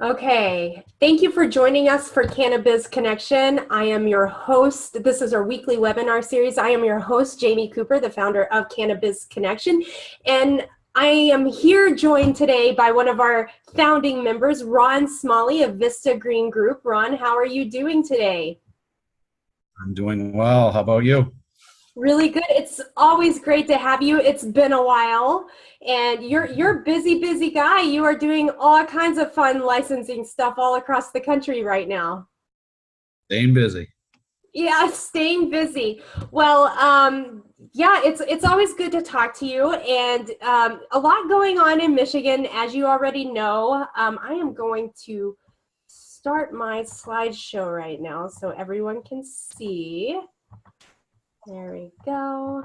Okay, thank you for joining us for Cannabis Connection. I am your host. This is our weekly webinar series. I am your host, Jamie Cooper, the founder of Cannabis Connection. And I am here joined today by one of our founding members, Ron Smalley of Vista Green Group. Ron, how are you doing today? I'm doing well. How about you? Really good. It's always great to have you. It's been a while, and you're a busy guy. You are doing all kinds of fun licensing stuff all across the country right now. Staying busy. Yeah, staying busy. Well, yeah, it's always good to talk to you, and a lot going on in Michigan, as you already know. I am going to start my slideshow right now so everyone can see. There we go.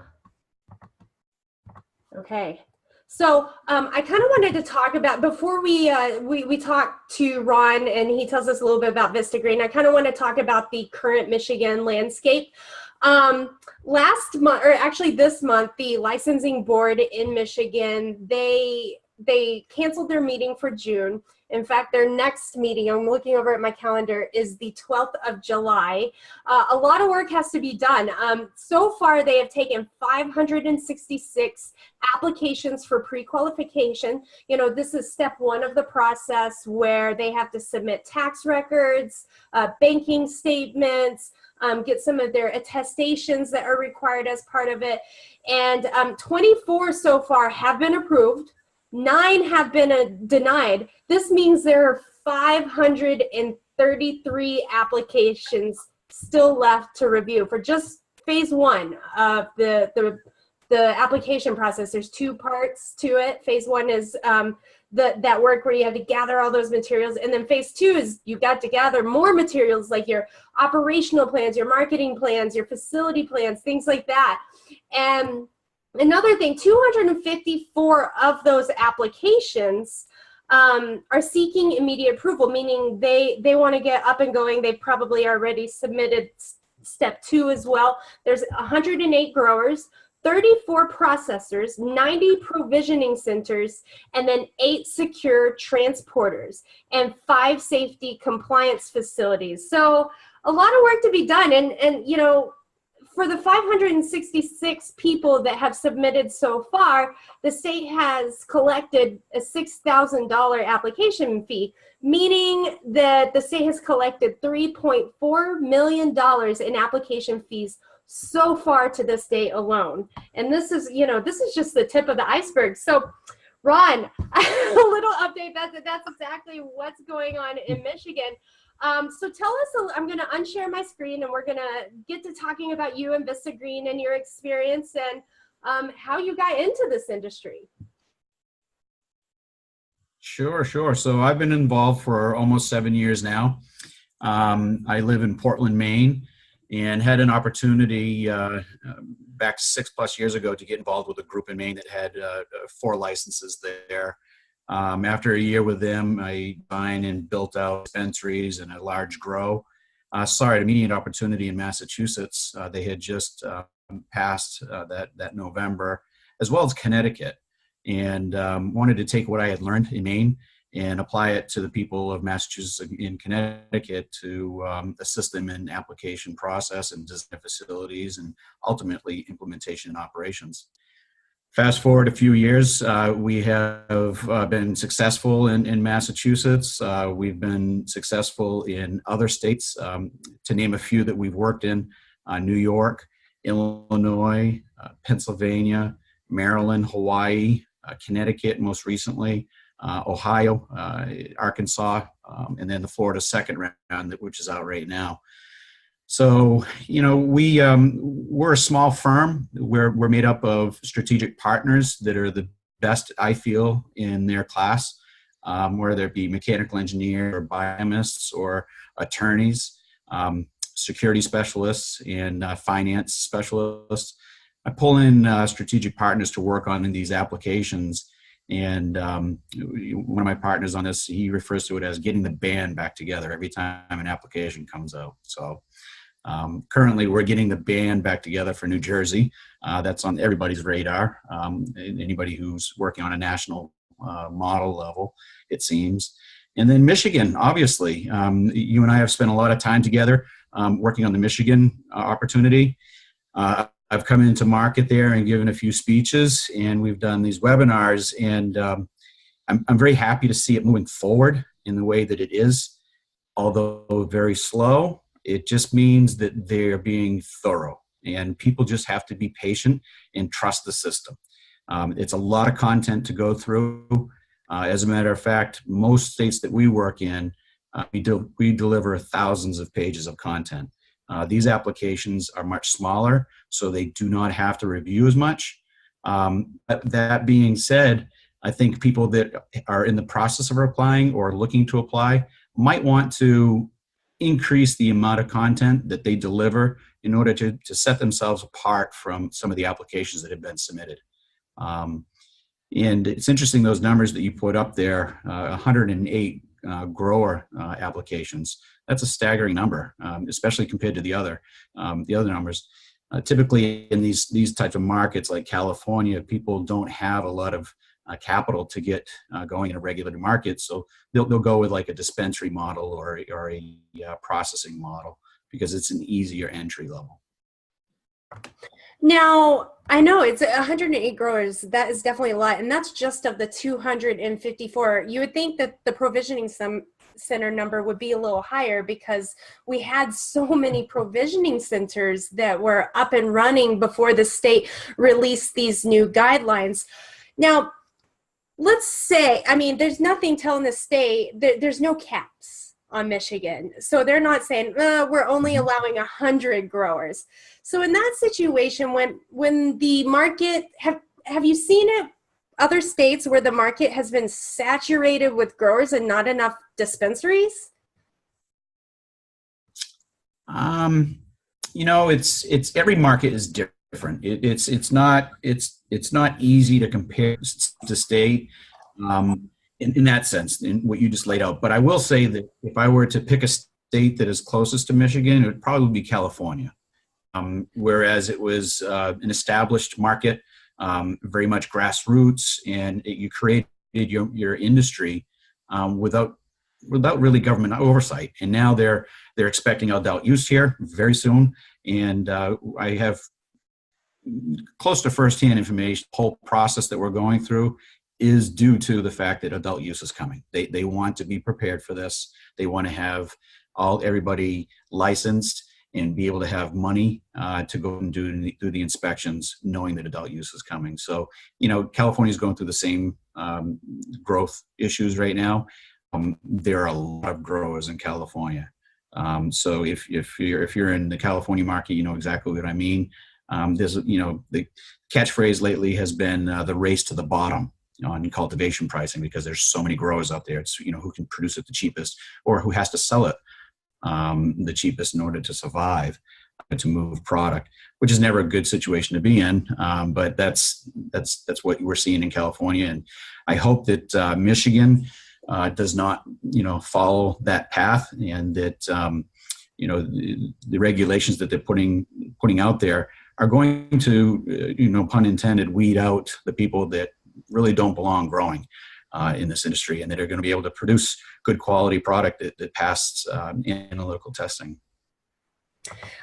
Okay. So I kind of wanted to talk about, before we talk to Ron and he tells us a little bit about Vista Green, I kind of want to talk about the current Michigan landscape. Last month, or actually this month, the licensing board in Michigan, they canceled their meeting for June. In fact, their next meeting, I'm looking over at my calendar, is the 12th of July. A lot of work has to be done. So far, they have taken 566 applications for pre-qualification. You know, this is step one of the process where they have to submit tax records, banking statements, get some of their attestations that are required as part of it. And 24 so far have been approved. 9 have been denied. This means there are 533 applications still left to review for just phase one of the application process. There's 2 parts to it. Phase one is that work where you have to gather all those materials, and then phase 2 is you've got to gather more materials like your operational plans, your marketing plans, your facility plans, things like that. And another thing, 254 of those applications are seeking immediate approval, meaning they want to get up and going. They've probably already submitted step 2 as well. There's 108 growers, 34 processors, 90 provisioning centers, and then 8 secure transporters, and 5 safety compliance facilities. So a lot of work to be done. And you know, for the 566 people that have submitted so far, the state has collected a $6,000 application fee, meaning that the state has collected $3.4 million in application fees so far to this date alone. And this is, you know, this is just the tip of the iceberg. So Ron, a little update, that's exactly what's going on in Michigan. So tell us, I'm going to unshare my screen and we're going to get to talking about you and Vista Green and your experience and how you got into this industry. Sure. So I've been involved for almost 7 years now. I live in Portland, Maine, and had an opportunity back 6+ years ago to get involved with a group in Maine that had 4 licenses there. After a year with them, I designed and built out dispensaries and a large grow. Saw an immediate opportunity in Massachusetts. They had just passed that November, as well as Connecticut, and wanted to take what I had learned in Maine and apply it to the people of Massachusetts and Connecticut to assist them in application process and design facilities and ultimately implementation and operations. Fast forward a few years, we have been successful in Massachusetts. We've been successful in other states, to name a few that we've worked in: New York, Illinois, Pennsylvania, Maryland, Hawaii, Connecticut most recently, Ohio, Arkansas, and then the Florida second round, which is out right now. So, you know, we're a small firm. We're made up of strategic partners that are the best, I feel, in their class, whether it be mechanical engineer or biochemists or attorneys, security specialists, and finance specialists. I pull in strategic partners to work on these applications. And one of my partners on this, he refers to it as getting the band back together every time an application comes out. So currently we're getting the band back together for New Jersey. That's on everybody's radar. Anybody who's working on a national model level, it seems. And then Michigan, obviously, you and I have spent a lot of time together working on the Michigan opportunity. I've come into market there and given a few speeches, and we've done these webinars, and I'm very happy to see it moving forward in the way that it is, although very slow. It just means that they're being thorough, and people just have to be patient and trust the system. It's a lot of content to go through. As a matter of fact, most states that we work in, we deliver thousands of pages of content. These applications are much smaller, so they do not have to review as much. That being said, I think people that are in the process of applying or looking to apply might want to increase the amount of content that they deliver in order to set themselves apart from some of the applications that have been submitted. And it's interesting, those numbers that you put up there, 108 grower applications. That's a staggering number, especially compared to the other numbers. Typically in these types of markets like California, people don't have a lot of capital to get going in a regulated market, so they'll go with like a dispensary model or a processing model because it's an easier entry level. Now, I know it's 108 growers. That is definitely a lot, and that's just of the 254. You would think that the provisioning center number would be a little higher because we had so many provisioning centers that were up and running before the state released these new guidelines. Now, let's say, I mean, there's nothing telling the state that there's no caps on Michigan. So they're not saying, we're only allowing 100 growers. So in that situation, when the market, have you seen it, other states where the market has been saturated with growers and not enough dispensaries? You know, it's every market is different. It's not easy to compare to state. In that sense, in what you just laid out. But I will say that if I were to pick a state that is closest to Michigan, it would probably be California. Whereas it was an established market, very much grassroots, and you created your industry without really government oversight. And now they're expecting adult use here very soon. And I have close to firsthand information. The whole process that we're going through is due to the fact that adult use is coming. They want to be prepared for this. They want to have everybody licensed and be able to have money to go and do the inspections, knowing that adult use is coming. So, you know, California is going through the same growth issues right now. There are a lot of growers in California. So if you're in the California market, you know exactly what I mean. There's, you know, the catchphrase lately has been the race to the bottom on cultivation pricing, because there's so many growers out there. It's, you know, who can produce it the cheapest or who has to sell it the cheapest in order to survive, to move product, which is never a good situation to be in. But that's what we're seeing in California. And I hope that Michigan does not, you know, follow that path, and that, you know, the regulations that they're putting out there are going to, you know, pun intended, weed out the people that really don't belong growing in this industry, and that are going to be able to produce good quality product that passed analytical testing.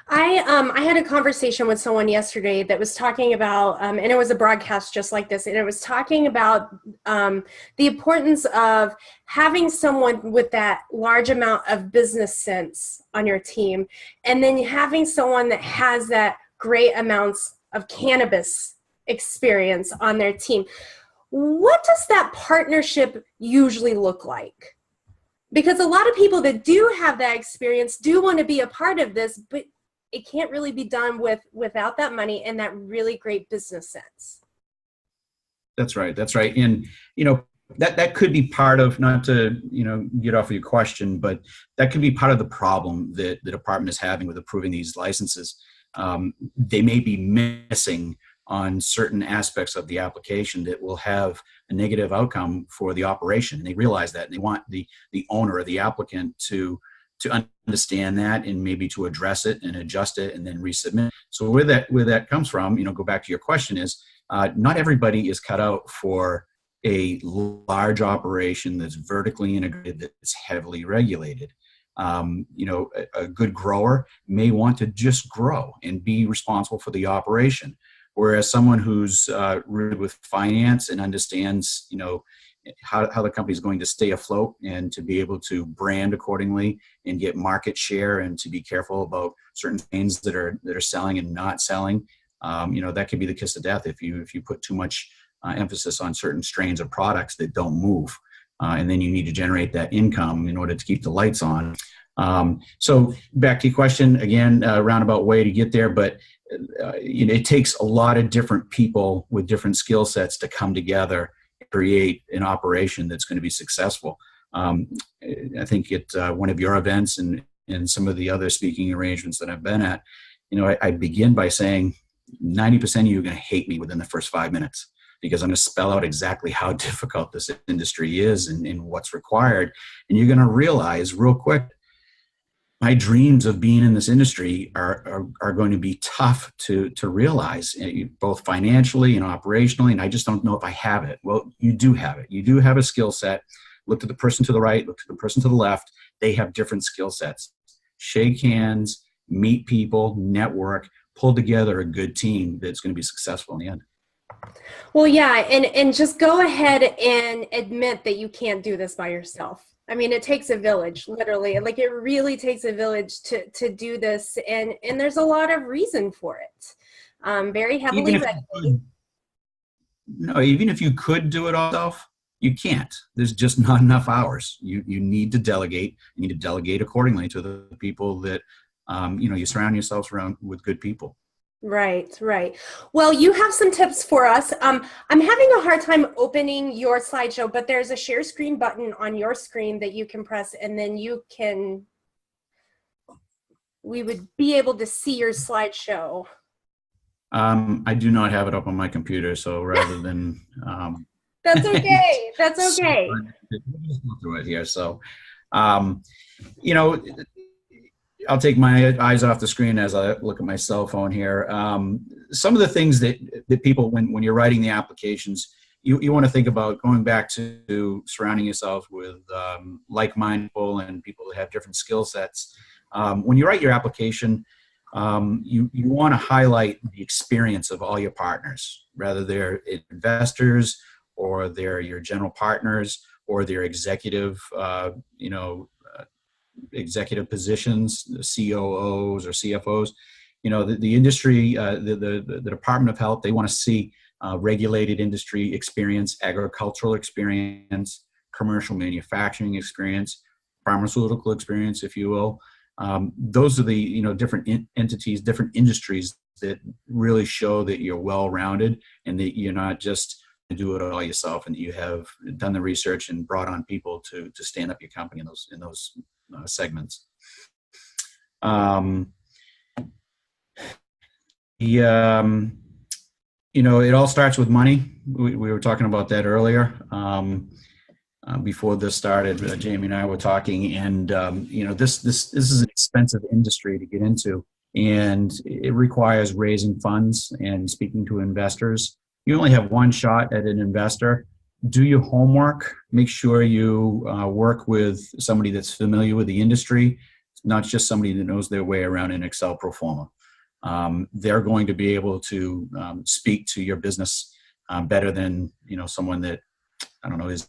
I had a conversation with someone yesterday that was talking about, and it was a broadcast just like this, and it was talking about the importance of having someone with that large amount of business sense on your team, and then having someone that has that great amounts of cannabis experience on their team. What does that partnership usually look like? Because a lot of people that do have that experience do want to be a part of this, but it can't really be done without that money and that really great business sense. That's right. That's right. And, you know, that could be part of, not to, you know, get off of your question, but that could be part of the problem that the department is having with approving these licenses. They may be missing on certain aspects of the application that will have a negative outcome for the operation. And they realize that, and they want the owner or the applicant to understand that, and maybe to address it and adjust it and then resubmit. So where that comes from, you know, go back to your question, is not everybody is cut out for a large operation that's vertically integrated, that's heavily regulated. A good grower may want to just grow and be responsible for the operation, whereas someone who's rooted with finance and understands, how the company is going to stay afloat and to be able to brand accordingly and get market share and to be careful about certain things that are selling and not selling. That could be the kiss of death if you put too much emphasis on certain strains of products that don't move. And then you need to generate that income in order to keep the lights on. So back to your question, again, a roundabout way to get there, but it takes a lot of different people with different skill sets to come together and create an operation that's going to be successful. I think at one of your events and some of the other speaking arrangements that I've been at, I begin by saying 90% of you are going to hate me within the first 5 minutes, because I'm going to spell out exactly how difficult this industry is and what's required. And you're going to realize real quick, my dreams of being in this industry are going to be tough to realize, both financially and operationally. And I just don't know if I have it. Well, you do have it. You do have a skill set. Look to the person to the right, look to the person to the left. They have different skill sets. Shake hands, meet people, network, pull together a good team that's going to be successful in the end. Well, yeah, and just go ahead and admit that you can't do this by yourself. I mean, it takes a village, literally. Like, it really takes a village to do this, and there's a lot of reason for it. Very heavily regulated. Even if you could do it all yourself, you can't. There's just not enough hours. You need to delegate. You need to delegate accordingly to the people that you surround yourselves around with good people. Right. Well, you have some tips for us. I'm having a hard time opening your slideshow, but there's a share screen button on your screen that you can press, and then we would be able to see your slideshow. I do not have it up on my computer, so rather than that's okay. That's okay. Just go through it here. So, I'll take my eyes off the screen as I look at my cell phone here. Some of the things that people, when you're writing the applications, you want to think about going back to surrounding yourself with like-minded people and people that have different skill sets. When you write your application, you want to highlight the experience of all your partners, whether they're investors or they're your general partners or they're executive, executive positions, the COOs or CFOs. The industry, the Department of Health, they want to see regulated industry experience, agricultural experience, commercial manufacturing experience, pharmaceutical experience, if you will. Those are the different entities, different industries that really show that you're well-rounded and that you're not just do it all yourself, and that you have done the research and brought on people to stand up your company in those segments. It all starts with money. We were talking about that earlier. Before this started, Jamie and I were talking, and this is an expensive industry to get into, and it requires raising funds and speaking to investors. You only have one shot at an investor. Do your homework. Make sure you work with somebody that's familiar with the industry, not just somebody that knows their way around an Excel pro forma. They're going to be able to speak to your business better than someone that is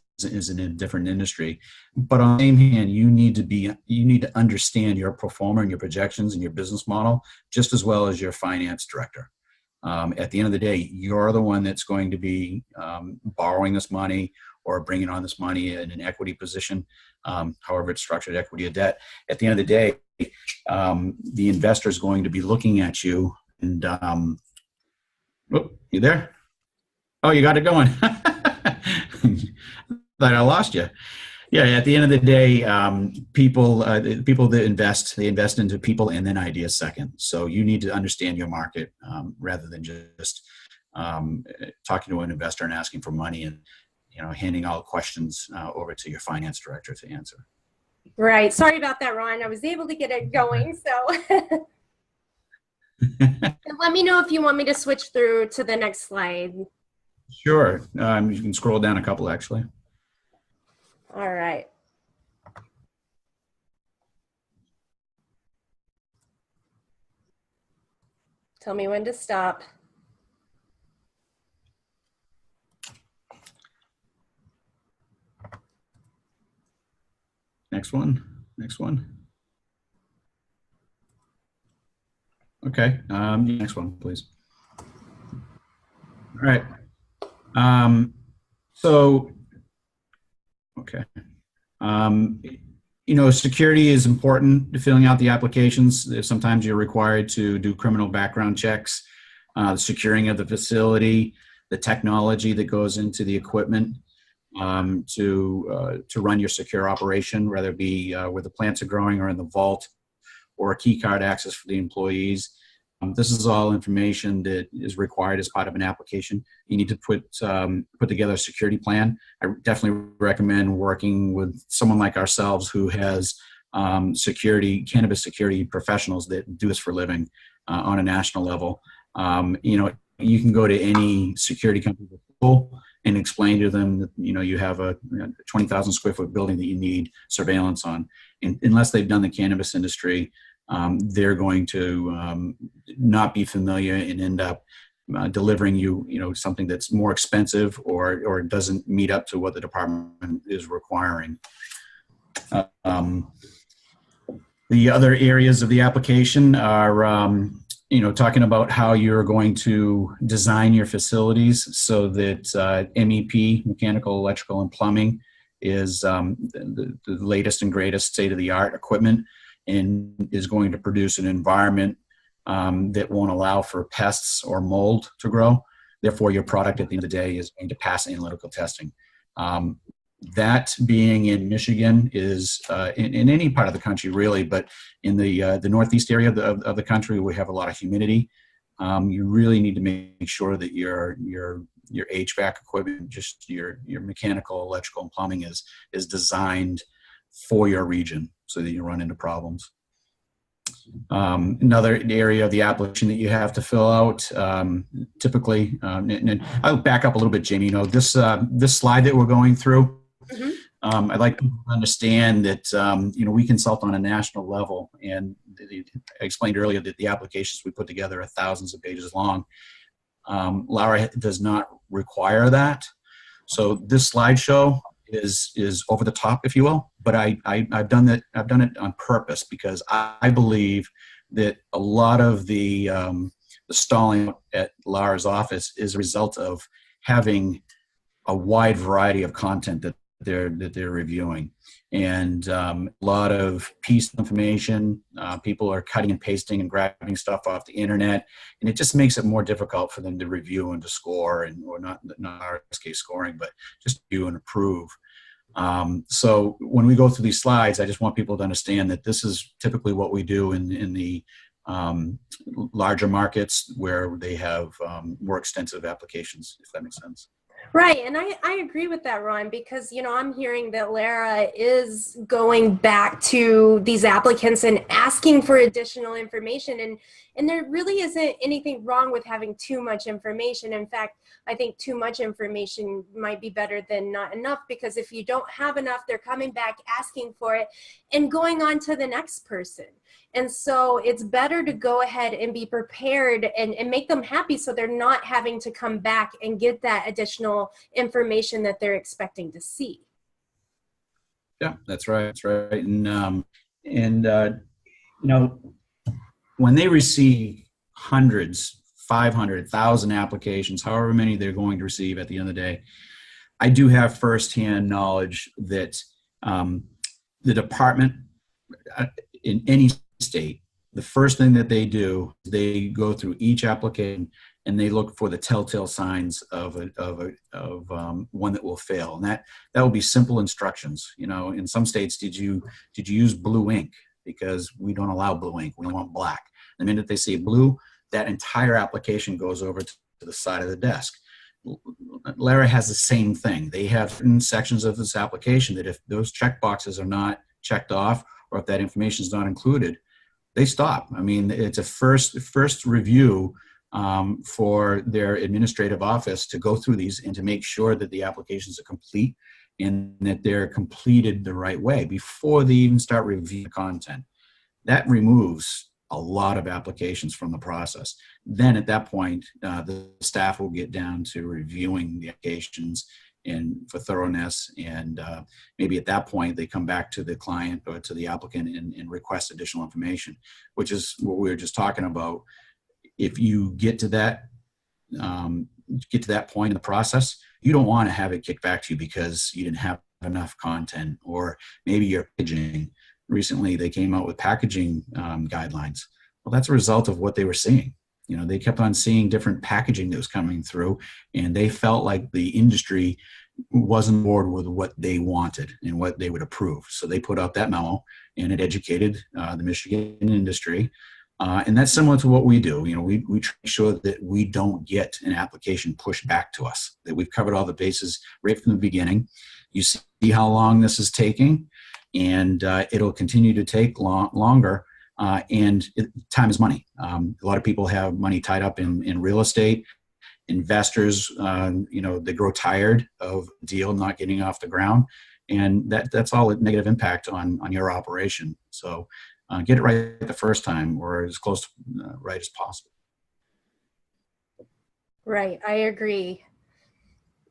in a different industry. But on the same hand, you need to understand your pro forma and your projections and your business model just as well as your finance director. At the end of the day, you're the one that's going to be borrowing this money or bringing on this money in an equity position, however it's structured, equity or debt. At the end of the day, the investor is going to be looking at you and, you there? Oh, you got it going. Thought I lost you. Yeah, at the end of the day, people that invest, they invest into people and then ideas second. So you need to understand your market rather than just talking to an investor and asking for money and handing all questions over to your finance director to answer. Right. Sorry about that, Ron. I was able to get it going. So let me know if you want me to switch through to the next slide. Sure. You can scroll down a couple, actually. All right. Tell me when to stop. Next one. Next one. Okay. Next one, please. All right. So, okay. Security is important to filling out the applications. Sometimes you're required to do criminal background checks, the securing of the facility, the technology that goes into the equipment to run your secure operation, whether it be where the plants are growing or in the vault, or a key card access for the employees. This is all information that is required as part of an application. You need to put together a security plan. I definitely recommend working with someone like ourselves who has cannabis security professionals that do this for a living on a national level. You can go to any security company and explain to them that you have a 20,000 square foot building that you need surveillance on. And unless they've done the cannabis industry, they're going to not be familiar and end up delivering you something that's more expensive or doesn't meet up to what the department is requiring. The other areas of the application are talking about how you're going to design your facilities so that MEP, mechanical, electrical, and plumbing, is the latest and greatest state-of-the-art equipment and is going to produce an environment that won't allow for pests or mold to grow. Therefore, your product at the end of the day is going to pass analytical testing. That being in Michigan is in any part of the country really, but in the northeast area of the country, we have a lot of humidity. You really need to make sure that your HVAC equipment, just your mechanical, electrical, and plumbing is designed for your region so that you run into problems. Another area of the application that you have to fill out, typically, and I'll back up a little bit, Jamie. This slide that we're going through, I'd like people to understand that we consult on a national level, and I explained earlier that the applications we put together are thousands of pages long. Lara does not require that, so this slideshow is over the top, if you will, but I've done it on purpose because I believe that a lot of the stalling at Lara's office is a result of having a wide variety of content that they're reviewing, and a lot of piece of information. People are cutting and pasting and grabbing stuff off the internet, and it just makes it more difficult for them to review and to score, or not our case scoring, but just review and approve. So when we go through these slides, I just want people to understand that this is typically what we do in the larger markets where they have more extensive applications, if that makes sense. Right, and I agree with that, Ron, because I'm hearing that Lara is going back to these applicants and asking for additional information, and there really isn't anything wrong with having too much information. In fact, I think too much information might be better than not enough, because if you don't have enough, they're coming back asking for it and going on to the next person. And so it's better to go ahead and be prepared and make them happy so they're not having to come back and get that additional information that they're expecting to see. Yeah, that's right. That's right. And when they receive hundreds, 500, 1,000 applications, however many they're going to receive at the end of the day, I do have firsthand knowledge that the department in any state, the first thing that they do, they go through each application and they look for the telltale signs of one that will fail, and that will be simple instructions. In some states, did you use blue ink? Because we don't allow blue ink. We want black. The minute they say blue, that entire application goes over to the side of the desk. Lara has the same thing. They have certain sections of this application that if those check boxes are not checked off, or if that information is not included, they stop. I mean, it's a first review for their administrative office to go through these and to make sure that the applications are complete and that they're completed the right way before they even start reviewing content. That removes a lot of applications from the process. Then at that point, the staff will get down to reviewing the applications and for thoroughness, and maybe at that point they come back to the client or to the applicant and request additional information, which is what we were just talking about. If you get to that point in the process, you don't want to have it kicked back to you because you didn't have enough content, or maybe you're packaging. Recently, they came out with packaging guidelines. Well, that's a result of what they were seeing. You know, they kept on seeing different packaging that was coming through, and they felt like the industry wasn't on board with what they wanted and what they would approve. So they put out that memo, and it educated the Michigan industry. And that's similar to what we do. You know, we try to make sure that we don't get an application pushed back to us, that we've covered all the bases right from the beginning. You see how long this is taking, and it'll continue to take longer. Time is money. A lot of people have money tied up in real estate. Investors, they grow tired of the deal not getting off the ground, and that's all a negative impact on your operation. So get it right the first time, or as close to right as possible. Right, I agree.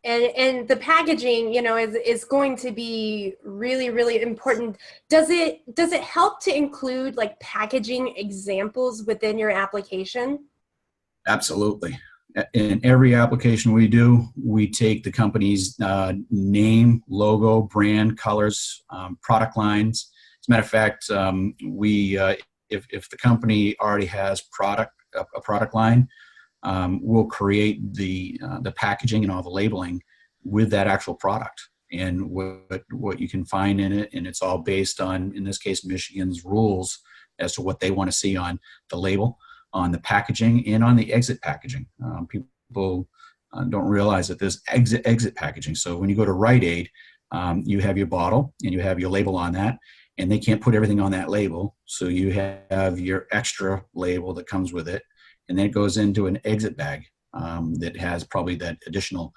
And the packaging, is going to be really, really important. Does it help to include like packaging examples within your application? Absolutely. In every application we do, we take the company's name, logo, brand, colors, product lines. As a matter of fact, if the company already has a product line, we'll create the packaging and all the labeling with that actual product and what you can find in it. And it's all based on, in this case, Michigan's rules as to what they want to see on the label, on the packaging, and on the exit packaging. People don't realize that there's exit packaging. So when you go to Rite Aid, you have your bottle and you have your label on that, and they can't put everything on that label. So you have your extra label that comes with it. And then it goes into an exit bag that has probably that additional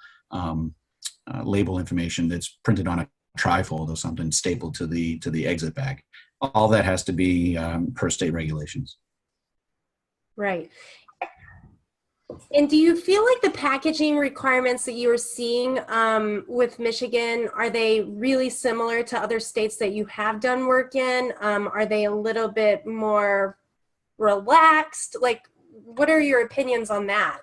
label information that's printed on a trifold or something stapled to the exit bag. All that has to be per state regulations. Right. And do you feel like the packaging requirements that you are seeing with Michigan, are they really similar to other states that you have done work in? Are they a little bit more relaxed? Like, what are your opinions on that?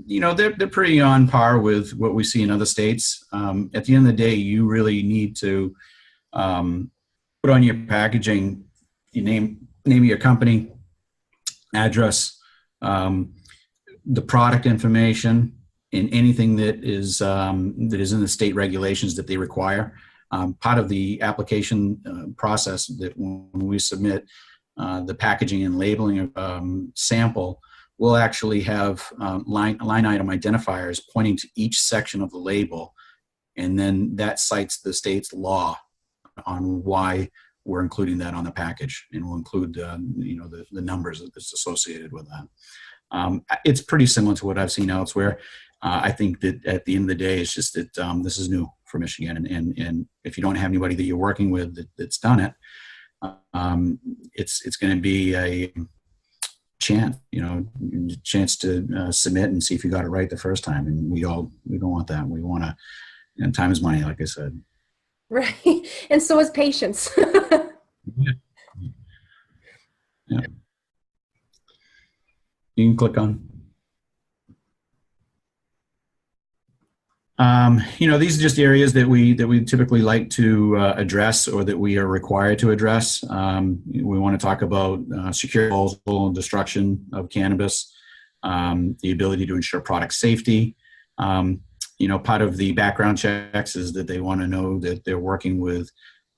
They're pretty on par with what we see in other states. At the end of the day, you really need to put on your packaging your name of your company, address, the product information, and anything that is in the state regulations that they require. Part of the application process that when we submit the packaging and labeling sample, we'll actually have line item identifiers pointing to each section of the label, and then that cites the state's law on why we're including that on the package, and we'll include the numbers that's associated with that. It's pretty similar to what I've seen elsewhere. I think that at the end of the day, it's just that this is new for Michigan, and if you don't have anybody that you're working with that's done it, it's going to be a chance to submit and see if you got it right the first time. And we don't want that. We want to, time is money, like I said. Right. And so is patience. Yeah. You can click on. These are just areas that we typically like to address, or that we are required to address. We want to talk about secure disposal and destruction of cannabis, the ability to ensure product safety. Part of the background checks is that they want to know that they're working with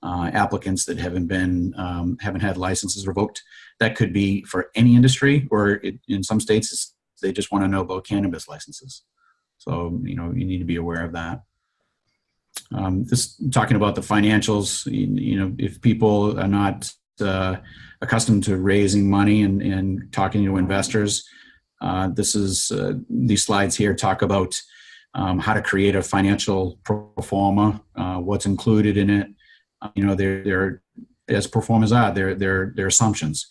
applicants that haven't had licenses revoked. That could be for any industry, or in some states, they just want to know about cannabis licenses. So, you need to be aware of that. Just talking about the financials, if people are not accustomed to raising money and talking to investors, these slides here talk about how to create a financial pro forma, what's included in it. They're as pro formas are, they're assumptions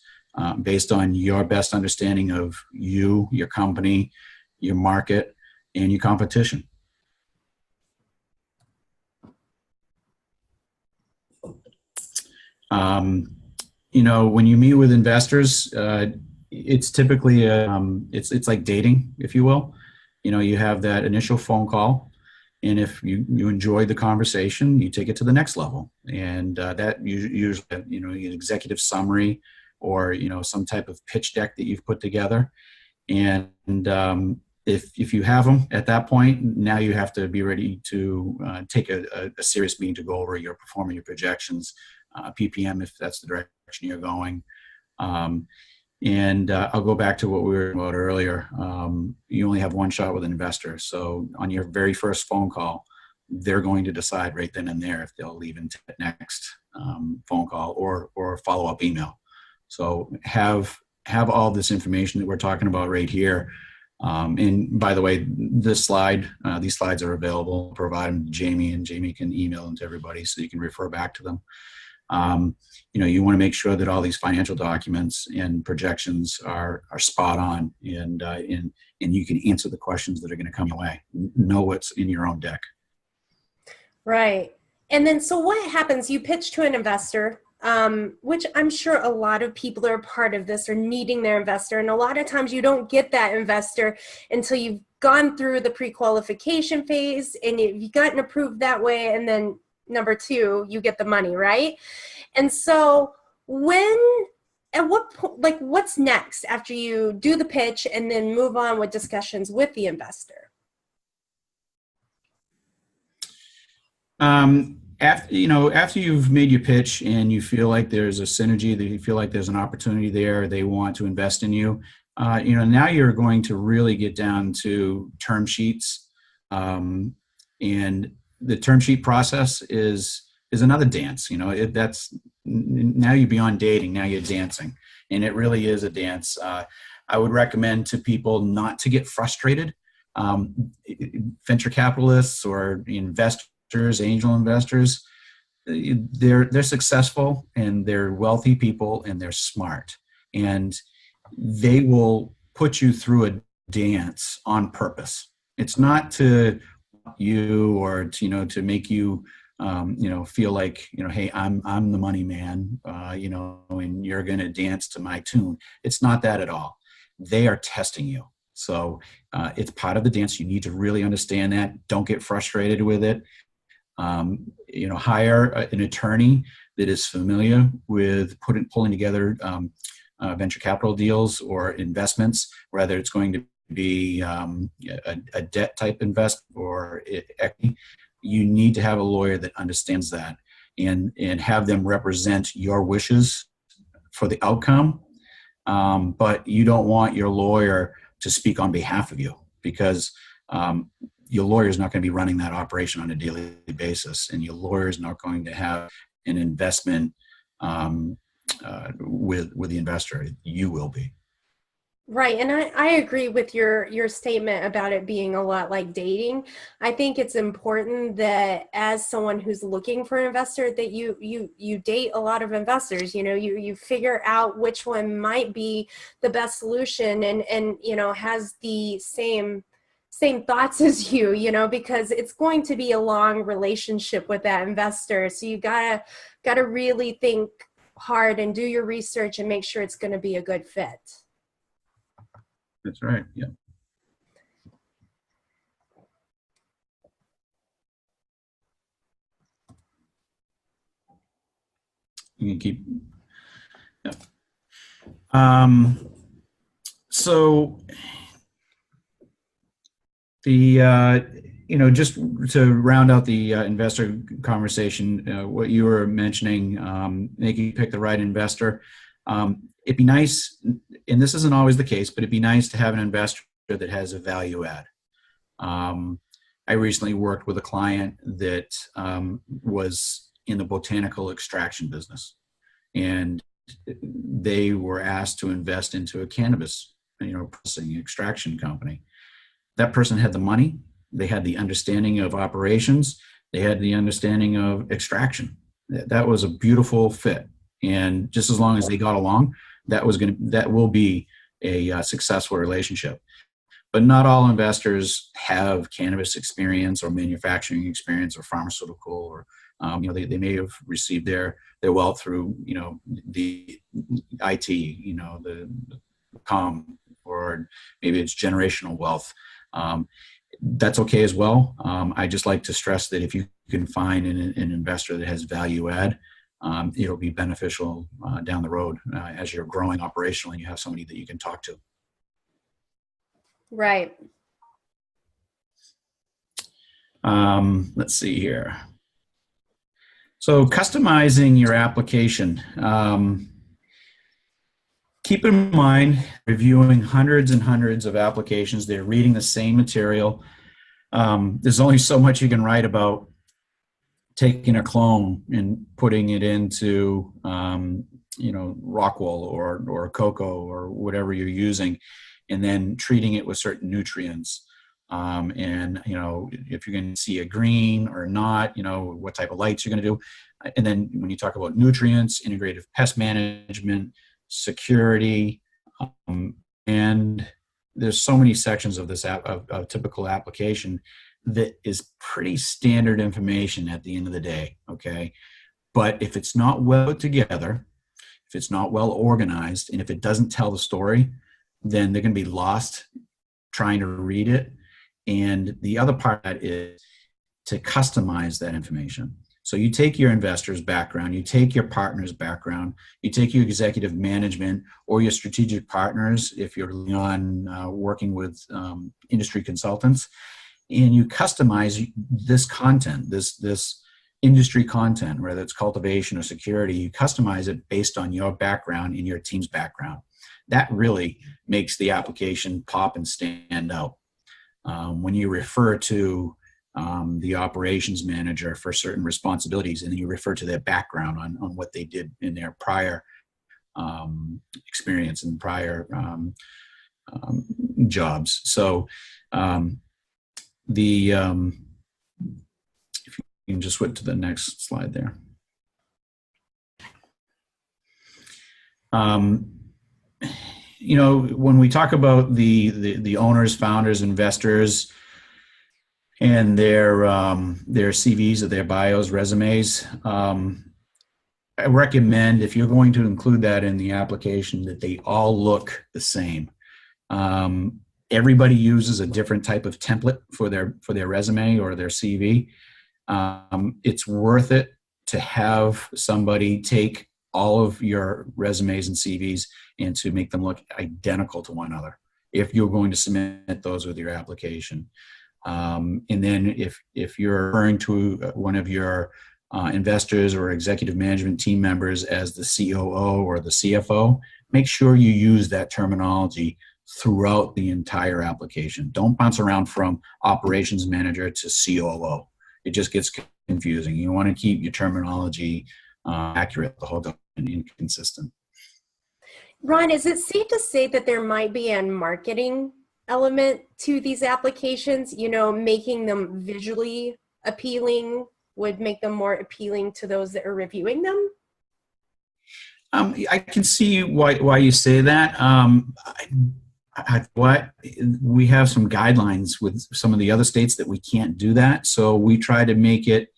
based on your best understanding of you, your company, your market, and your competition. When you meet with investors, it's typically it's like dating, if you will. You have that initial phone call, and if you enjoy the conversation, you take it to the next level, and that usually an executive summary or some type of pitch deck that you've put together, and if you have them at that point, now you have to be ready to take a serious meeting to go over your performance, your projections, PPM if that's the direction you're going. I'll go back to what we were about earlier. You only have one shot with an investor. So on your very first phone call, they're going to decide right then and there if they'll leave into the next phone call or follow-up email. So have all this information that we're talking about right here. And by the way, these slides are available. Provide them to Jamie, and Jamie can email them to everybody so you can refer back to them. You want to make sure that all these financial documents and projections are spot on, and you can answer the questions that are going to come your way. Know what's in your own deck. Right. And then, so what happens? You pitch to an investor, which I'm sure a lot of people are a part of this or needing their investor. And a lot of times you don't get that investor until you've gone through the pre-qualification phase and you've gotten approved that way. And then number two, you get the money, right? And so at what point, like what's next after you do the pitch and then move on with discussions with the investor? After you've made your pitch and you feel like there's a synergy, that you feel like there's an opportunity there, they want to invest in you, now you're going to really get down to term sheets. And the term sheet process is another dance. That's now you're beyond dating, now you're dancing, and it really is a dance. I would recommend to people not to get frustrated. Venture capitalists or investors, angel investors, they're successful and they're wealthy people and they're smart, and they will put you through a dance on purpose. It's not to you or to make you feel like hey, I'm the money man, and you're going to dance to my tune. It's not that at all. They are testing you. So it's part of the dance. You need to really understand that. Don't get frustrated with it. Hire an attorney that is familiar with pulling together venture capital deals or investments, whether it's going to be a debt type investment or equity. You need to have a lawyer that understands that and have them represent your wishes for the outcome. But you don't want your lawyer to speak on behalf of you, because your lawyer is not going to be running that operation on a daily basis, and your lawyer is not going to have an investment with the investor. You will be. Right. And I agree with your statement about it being a lot like dating. I think it's important that as someone who's looking for an investor, that you date a lot of investors. You figure out which one might be the best solution and has the same thoughts as you, because it's going to be a long relationship with that investor. So you gotta really think hard and do your research and make sure it's going to be a good fit. That's right. Yeah. You can keep. Yeah. So the just to round out the investor conversation, what you were mentioning, making you pick the right investor. It'd be nice, and this isn't always the case, but it'd be nice to have an investor that has a value add. I recently worked with a client that was in the botanical extraction business, and they were asked to invest into a cannabis, processing extraction company. That person had the money, they had the understanding of operations, they had the understanding of extraction. That was a beautiful fit. And just as long as they got along, that will be a successful relationship. But not all investors have cannabis experience or manufacturing experience or pharmaceutical, or they may have received their wealth through the IT, the com, or maybe it's generational wealth. That's okay as well. I just like to stress that if you can find an investor that has value add, it'll be beneficial down the road as you're growing operationally and you have somebody that you can talk to. Right. Let's see here. So customizing your application. Keep in mind, reviewing hundreds and hundreds of applications. They're reading the same material. There's only so much you can write about taking a clone and putting it into, Rockwell or cocoa or whatever you're using, and then treating it with certain nutrients. And if you're going to see a green or not, what type of lights you're going to do. And then when you talk about nutrients, integrative pest management, security, and there's so many sections of this of typical application that is pretty standard information at the end of the day. Okay. But if it's not well put together, if it's not well organized, and if it doesn't tell the story, then they're going to be lost trying to read it. And the other part is to customize that information. So you take your investor's background, you take your partner's background, you take your executive management or your strategic partners, if you're on working with industry consultants, and you customize this content, this industry content, whether it's cultivation or security, you customize it based on your background and your team's background. That really makes the application pop and stand out. When you refer to the operations manager for certain responsibilities, and then you refer to their background on what they did in their prior experience and prior jobs. So if you can just switch to the next slide there. When we talk about the owners, founders, investors, and their CVs or their bios, resumes, I recommend, if you're going to include that in the application, that they all look the same. Everybody uses a different type of template for their resume or their CV. It's worth it to have somebody take all of your resumes and CVs and to make them look identical to one another if you're going to submit those with your application. And then if you're referring to one of your investors or executive management team members as the COO or the CFO, make sure you use that terminology throughout the entire application. Don't bounce around from operations manager to COO. It just gets confusing. You want to keep your terminology accurate the whole time and consistent. Ron, is it safe to say that there might be a marketing element to these applications? Making them visually appealing would make them more appealing to those that are reviewing them? I can see why you say that. We have some guidelines with some of the other states that we can't do that. So we try to make it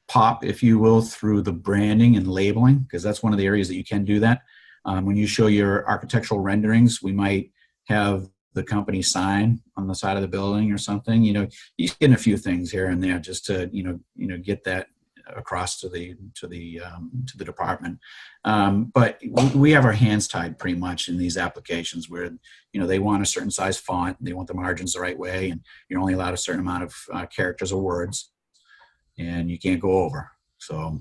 pop, if you will, through the branding and labeling, because that's one of the areas that you can do that. When you show your architectural renderings, we might have the company sign on the side of the building or something. You get a few things here and there just to get that across to the department. But we have our hands tied pretty much in these applications where they want a certain size font, they want the margins the right way, and you're only allowed a certain amount of characters or words, and you can't go over. So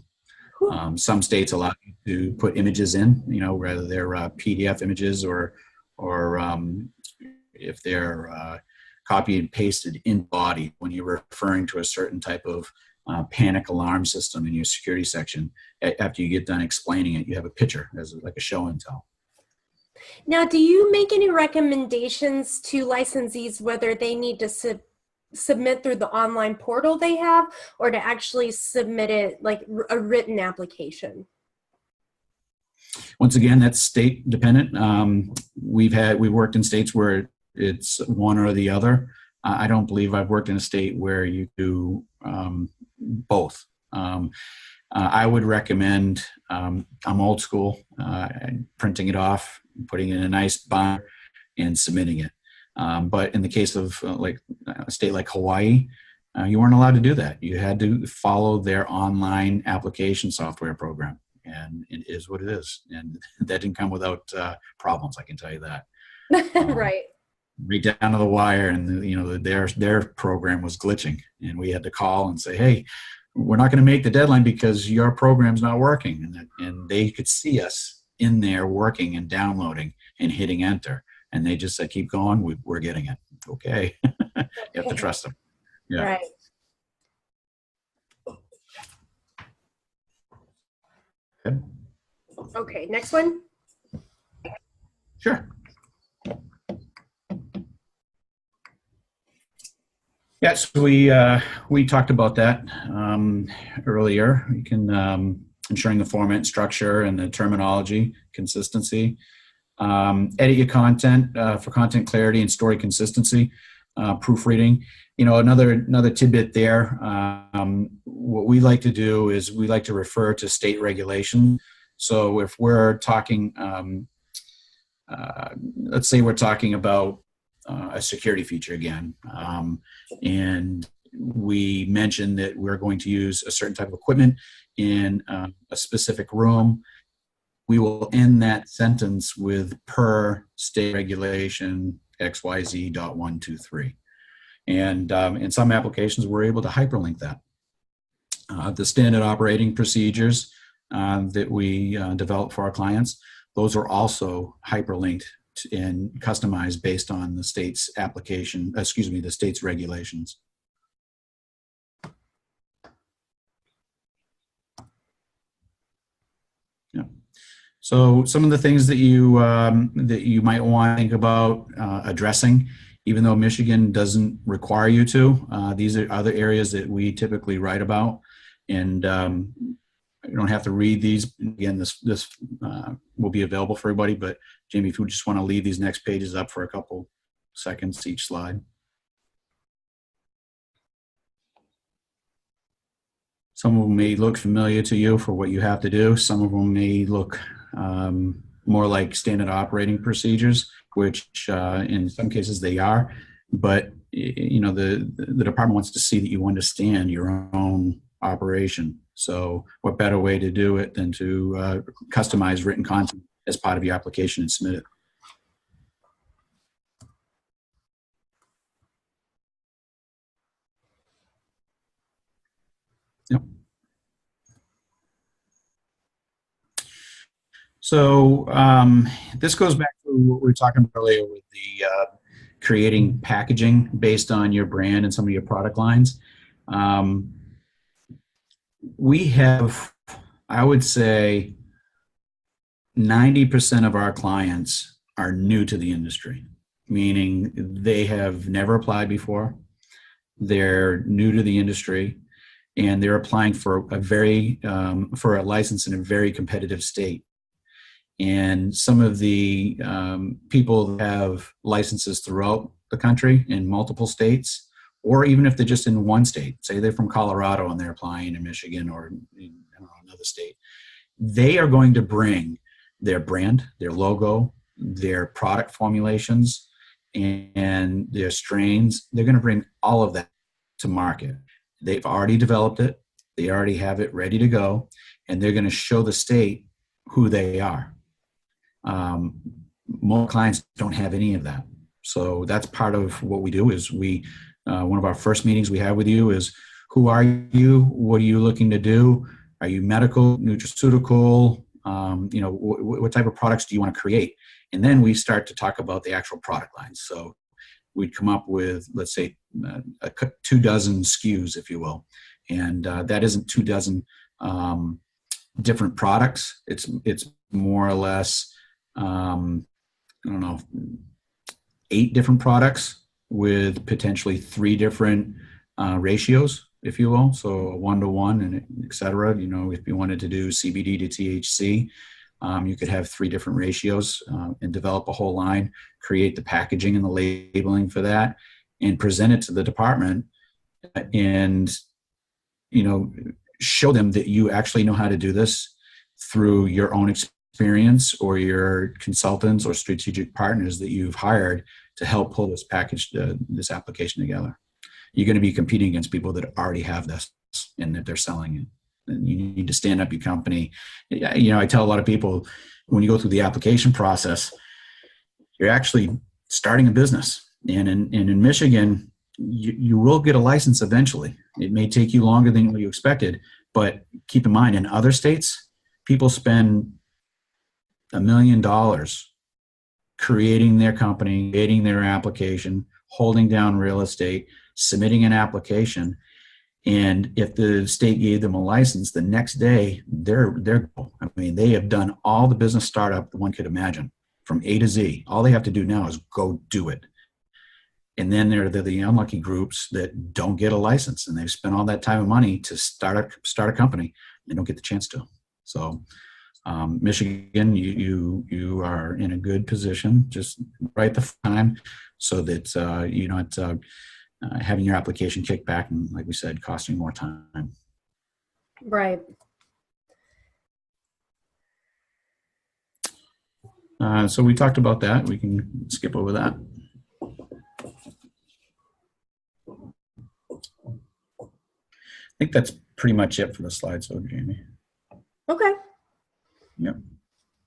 some states allow you to put images in, whether they're PDF images or if they're copy and pasted in body when you're referring to a certain type of panic alarm system in your security section. After you get done explaining it, you have a picture as like a show and tell. Now, do you make any recommendations to licensees whether they need to submit through the online portal they have, or to actually submit it like a written application? Once again, that's state dependent. We've worked in states where it's one or the other. I don't believe I've worked in a state where you do both. I would recommend, I'm old school, printing it off, putting it in a nice binder, and submitting it. But in the case of like a state like Hawaii, you weren't allowed to do that. You had to follow their online application software program, and it is what it is. And that didn't come without problems, I can tell you that. Right. Right down to the wire, and their program was glitching, and we had to call and say, hey, we're not going to make the deadline because your program's not working. And they could see us in there working and downloading and hitting enter. And they just said, keep going, we're getting it. Okay. You have to trust them. Yeah. Right. Good. Okay, next one. Sure. Yeah, so we talked about that earlier. You can ensuring the format and structure and the terminology consistency. Edit your content for content clarity and story consistency. Proofreading. Another tidbit there. What we like to do is we like to refer to state regulation. So if we're talking, let's say we're talking about a security feature again, and we mentioned that we're going to use a certain type of equipment in a specific room, we will end that sentence with per state regulation XYZ.123. And in some applications, we're able to hyperlink that. The standard operating procedures that we develop for our clients, those are also hyperlinked and customized based on the state's application, the state's regulations. Yeah. So some of the things that you might want to think about addressing, even though Michigan doesn't require you to, these are other areas that we typically write about, and you don't have to read these. Again, this will be available for everybody, but Jamie, if you just want to leave these next pages up for a couple seconds each slide. Some of them may look familiar to you for what you have to do. Some of them may look more like standard operating procedures, which in some cases they are, but the department wants to see that you understand your own operation. So what better way to do it than to customize written content as part of your application and submit it. Yep. So this goes back to what we were talking about earlier with the creating packaging based on your brand and some of your product lines. We have, I would say, 90% of our clients are new to the industry, meaning they have never applied before. They're new to the industry, and they're applying for a license in a very competitive state. And some of the people have licenses throughout the country in multiple states, or even if they're just in one state, say they're from Colorado and they're applying in Michigan or another state, they are going to bring their brand, their logo, their product formulations, and their strains. They're going to bring all of that to market. They've already developed it. They already have it ready to go, and they're going to show the state who they are. Most clients don't have any of that. So that's part of what we do is one of our first meetings we have with you is, who are you? What are you looking to do? Are you medical, nutraceutical? What type of products do you want to create? And then we start to talk about the actual product lines. So we'd come up with, let's say, 24 SKUs, if you will. And that isn't 24 different products. It's more or less, I don't know, 8 different products with potentially 3 different ratios, if you will. So a 1-to-1 and et cetera. You know, if you wanted to do CBD to THC, you could have 3 different ratios and develop a whole line, create the packaging and the labeling for that, and present it to the department and, you know, show them that you actually know how to do this through your own experience or your consultants or strategic partners that you've hired to help pull this package, this application together. You're going to be competing against people that already have this and that they're selling it. And you need to stand up your company. You know, I tell a lot of people, when you go through the application process, you're actually starting a business. And in Michigan, you will get a license eventually. It may take you longer than what you expected, but keep in mind, in other states, people spend $1 million creating their company, creating their application, holding down real estate, submitting an application. And if the state gave them a license, the next day I mean, they have done all the business startup that one could imagine from A to Z. All they have to do now is go do it. And then they're the unlucky groups that don't get a license, and they've spent all that time and money to start a company and don't get the chance to. So Michigan, you are in a good position, just right the time, so that you're not having your application kicked back and, like we said, costing more time. Right. So we talked about that. We can skip over that. I think that's pretty much it for the slides, so Jamie. Okay. Yep.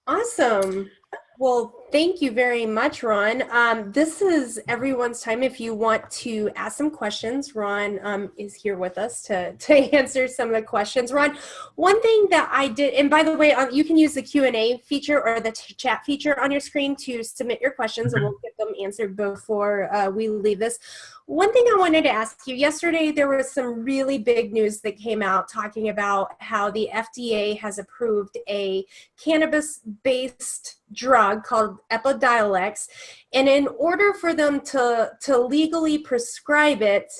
Awesome. Well, thank you very much, Ron. This is everyone's time. If you want to ask some questions, Ron is here with us to answer some of the questions. Ron, one thing that I did, and by the way, you can use the Q&A feature or the chat feature on your screen to submit your questions, and we'll get them answered before we leave this. One thing I wanted to ask you, yesterday there was some really big news that came out talking about how the FDA has approved a cannabis-based drug called Epidiolex, and in order for them to legally prescribe it,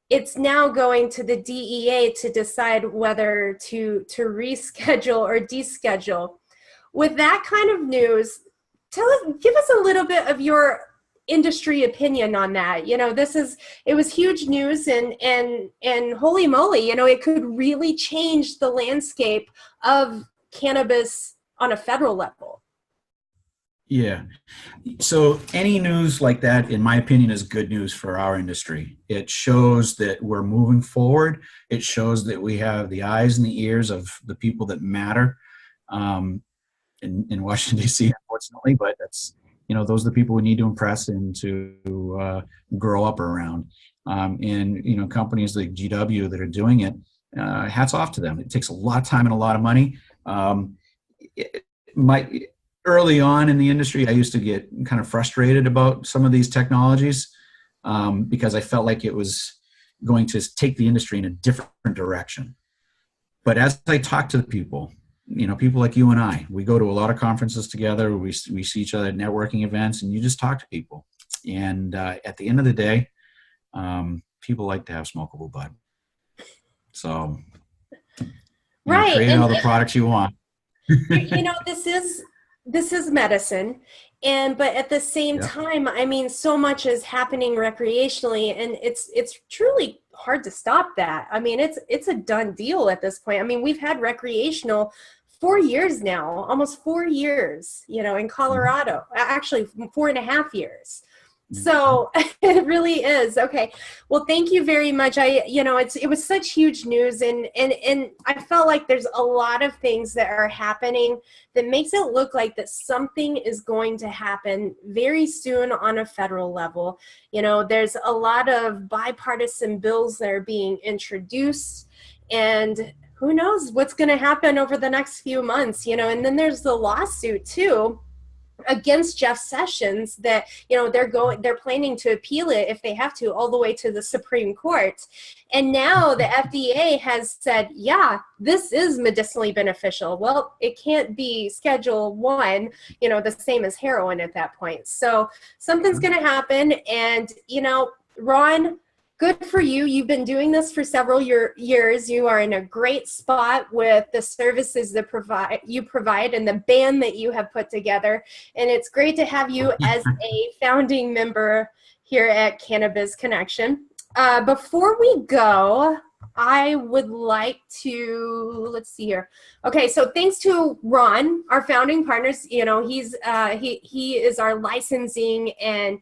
it's now going to the DEA to decide whether to reschedule or deschedule. With that kind of news, give us a little bit of your industry opinion on that. You know, it was huge news, and holy moly, you know, it could really change the landscape of cannabis on a federal level. Yeah. So any news like that, in my opinion, is good news for our industry. It shows that we're moving forward. It shows that we have the eyes and the ears of the people that matter in Washington, D.C., unfortunately, but that's, you know, those are the people we need to impress and to grow up around. And, you know, companies like GW that are doing it, hats off to them. It takes a lot of time and a lot of money. Early on in the industry, I used to get kind of frustrated about some of these technologies because I felt like it was going to take the industry in a different direction. But as I talk to the people, you know, people like you and I, we go to a lot of conferences together. We see each other at networking events, and you just talk to people. And at the end of the day, people like to have smokable bud. So, right, create all the products you want. You know, this is medicine, but at the same time, I mean, so much is happening recreationally, and it's truly hard to stop that. I mean, it's a done deal at this point. I mean, we've had recreational 4 years now, almost 4 years, you know, in Colorado, actually 4.5 years. So it really is. Okay. Well, thank you very much. It was such huge news, and I felt like there's a lot of things that are happening that makes it look like that something is going to happen very soon on a federal level. You know, there's a lot of bipartisan bills that are being introduced, and who knows what's going to happen over the next few months, you know, and then there's the lawsuit too. against Jeff Sessions that, you know, they're planning to appeal it if they have to all the way to the Supreme Court. And now the FDA has said, yeah, this is medicinally beneficial. Well, it can't be Schedule 1, you know, the same as heroin at that point. So something's going to happen. And, you know, Ron, good for you. You've been doing this for several years. You are in a great spot with the services that you provide and the band that you have put together. And it's great to have you as a founding member here at Cannabis Connection. Before we go, I would like to, let's see here. Okay, so thanks to Ron, our founding partners. You know, he is our licensing and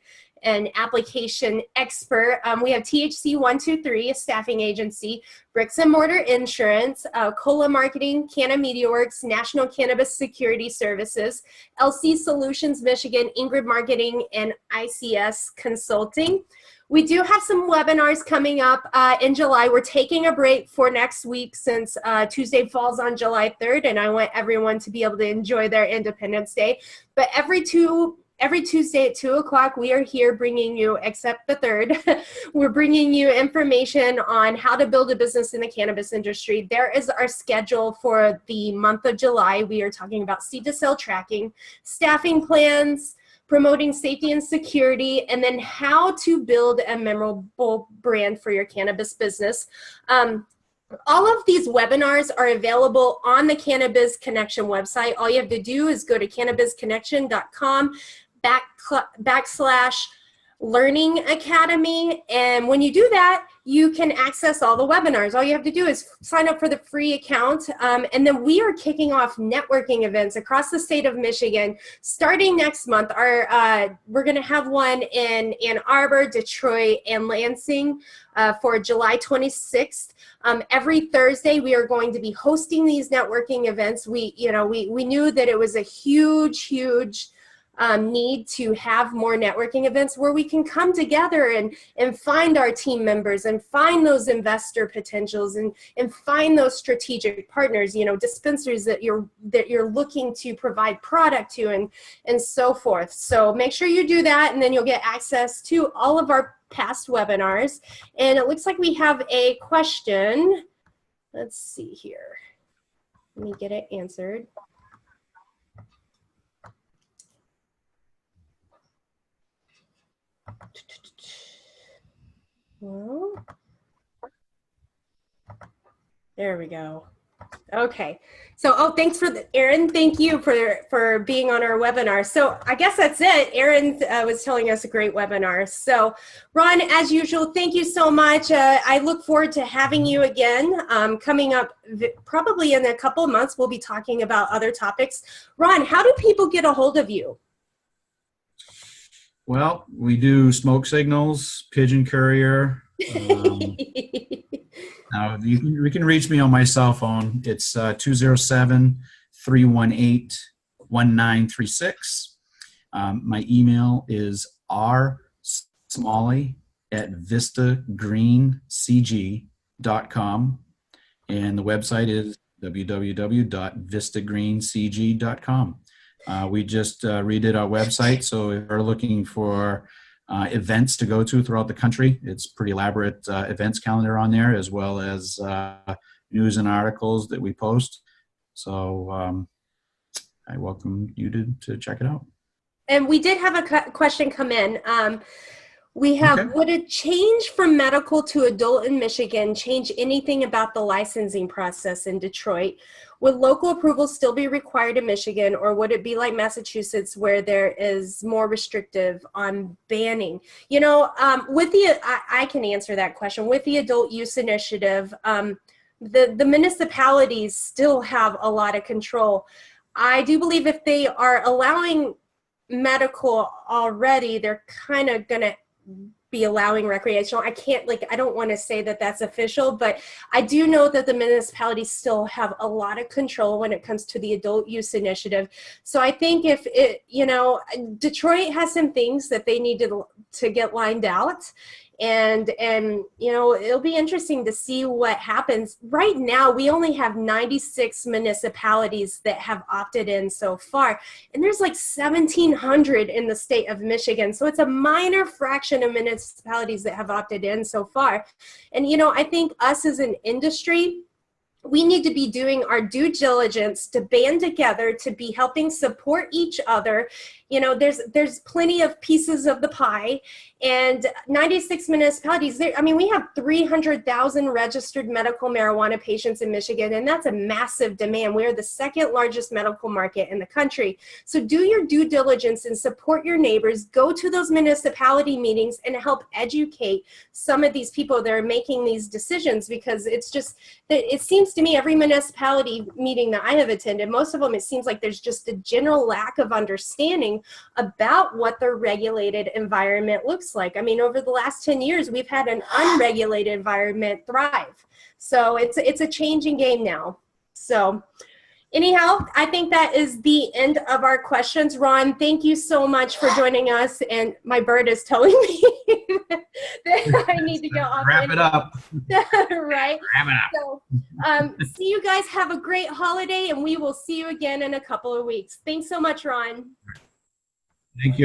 application expert. We have THC 123, a staffing agency, Bricks and Mortar Insurance, Cola Marketing, Canna Media Works, National Cannabis Security Services, LC Solutions Michigan, Ingrid Marketing, and ICS Consulting. We do have some webinars coming up in July. We're taking a break for next week since Tuesday falls on July 3rd, and I want everyone to be able to enjoy their Independence Day. But every Tuesday at 2 o'clock, we are here bringing you, except the 3rd, we're bringing you information on how to build a business in the cannabis industry. There is our schedule for the month of July. We are talking about seed to sale tracking, staffing plans, promoting safety and security, and then how to build a memorable brand for your cannabis business. All of these webinars are available on the Cannabis Connection website. All you have to do is go to cannabisconnection.com/learning academy. And when you do that, you can access all the webinars. All you have to do is sign up for the free account. And then we are kicking off networking events across the state of Michigan starting next month. We're going to have one in Ann Arbor, Detroit, and Lansing for July 26th. Every Thursday, we are going to be hosting these networking events. We knew that it was a huge need to have more networking events where we can come together and find our team members and find those investor potentials and find those strategic partners, you know, dispensers that you're looking to provide product to and so forth. So make sure you do that, and then you'll get access to all of our past webinars. And it looks like we have a question. Let's see here. Let me get it answered. Well, there we go. Okay. So, thanks for Aaron. Thank you for being on our webinar. So I guess that's it. Aaron was telling us a great webinar. So Ron, as usual, thank you so much. I look forward to having you again. Coming up probably in a couple of months, we'll be talking about other topics. Ron, how do people get a hold of you? Well, we do smoke signals, pigeon courier. Now you can reach me on my cell phone. It's 207-318-1936. My email is rSmalley@vistagreenscg.com, and the website is www.vistagreenscg.com. We just redid our website, so if you're looking for events to go to throughout the country, it's pretty elaborate events calendar on there, as well as news and articles that we post. So I welcome you to check it out. And we did have a question come in. We have, okay. Would a change from medical to adult in Michigan change anything about the licensing process in Detroit? Would local approval still be required in Michigan, or would it be like Massachusetts where there is more restrictive on banning? You know, I can answer that question. With the adult use initiative, the municipalities still have a lot of control. I do believe if they are allowing medical already, they're kind of going to be allowing recreational. I don't want to say that that's official, but I do know that the municipalities still have a lot of control when it comes to the adult use initiative. So I think if it, you know, Detroit has some things that they need to get lined out. And you know, it'll be interesting to see what happens. Right now, we only have 96 municipalities that have opted in so far, and there's like 1,700 in the state of Michigan. So it's a minor fraction of municipalities that have opted in so far. And you know, I think us as an industry, we need to be doing our due diligence to band together, to be helping support each other. You know, there's plenty of pieces of the pie, and 96 municipalities. I mean, we have 300,000 registered medical marijuana patients in Michigan, and that's a massive demand. We're the second largest medical market in the country. So do your due diligence and support your neighbors. Go to those municipality meetings and help educate some of these people that are making these decisions, because it's just, it seems to me every municipality meeting that I have attended, most of them, it seems like there's just a general lack of understanding about what the regulated environment looks like. I mean, over the last 10 years, we've had an unregulated environment thrive. So it's a changing game now. So anyhow, I think that is the end of our questions. Ron, thank you so much for joining us. And my bird is telling me that I need to go off. Wrap it up. Right? Wrap it up. So, see you guys. Have a great holiday, and we will see you again in a couple of weeks. Thanks so much, Ron. Thank you.